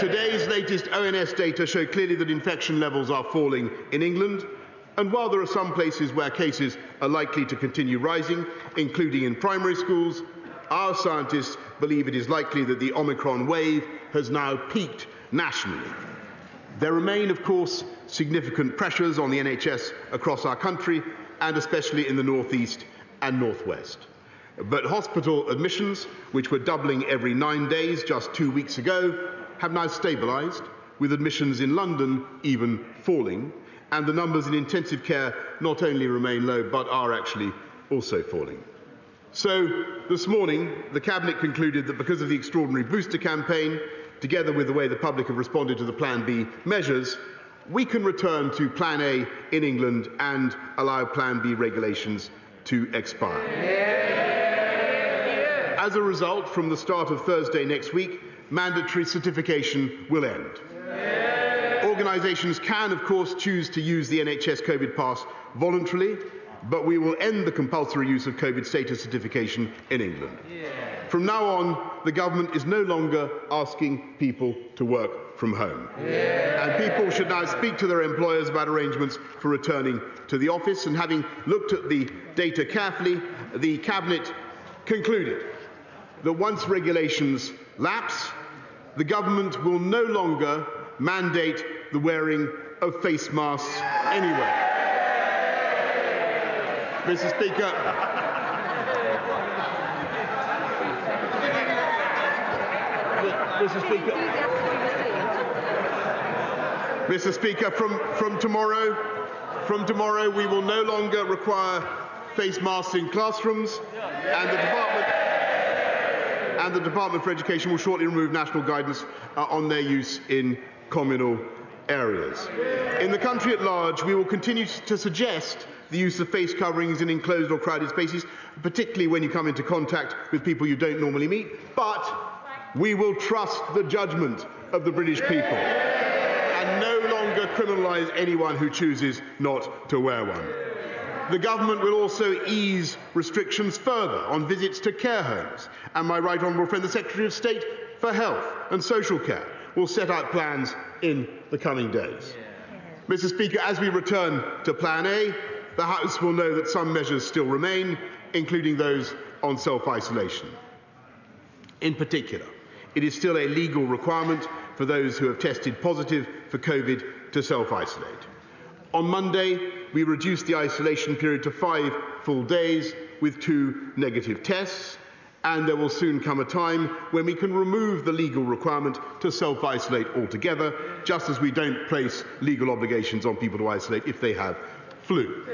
Today's latest ONS data show clearly that infection levels are falling in England, and while there are some places where cases are likely to continue rising, including in primary schools, our scientists believe it is likely that the Omicron wave has now peaked nationally. There remain, of course, significant pressures on the NHS across our country, and especially in the North East and North West. But hospital admissions, which were doubling every 9 days just 2 weeks ago, have now stabilised, with admissions in London even falling, and the numbers in intensive care not only remain low but are actually also falling. So this morning, the Cabinet concluded that because of the extraordinary booster campaign, together with the way the public have responded to the Plan B measures, we can return to Plan A in England and allow Plan B regulations to expire. As a result, from the start of Thursday next week, mandatory certification will end. Organisations can, of course, choose to use the NHS COVID Pass voluntarily, but we will end the compulsory use of COVID status certification in England. From now on, the government is no longer asking people to work from home. And people should now speak to their employers about arrangements for returning to the office. And having looked at the data carefully, the Cabinet concluded that once regulations lapse, the government will no longer mandate the wearing of face masks anyway. Mr. Speaker, Mr. Speaker, from tomorrow we will no longer require face masks in classrooms, and the Department for Education will shortly remove national guidance on their use in communal areas. In the country at large, we will continue to suggest the use of face coverings in enclosed or crowded spaces, particularly when you come into contact with people you don't normally meet, but we will trust the judgment of the British people and no longer criminalise anyone who chooses not to wear one. The government will also ease restrictions further on visits to care homes, and my right honourable friend, the Secretary of State for Health and Social Care, will set out plans in the coming days. Mr. Speaker, as we return to Plan A, the House will know that some measures still remain, including those on self-isolation. In particular, it is still a legal requirement for those who have tested positive for COVID to self-isolate. On Monday, we reduced the isolation period to 5 full days with 2 negative tests, and there will soon come a time when we can remove the legal requirement to self-isolate altogether, just as we don't place legal obligations on people to isolate if they have flu.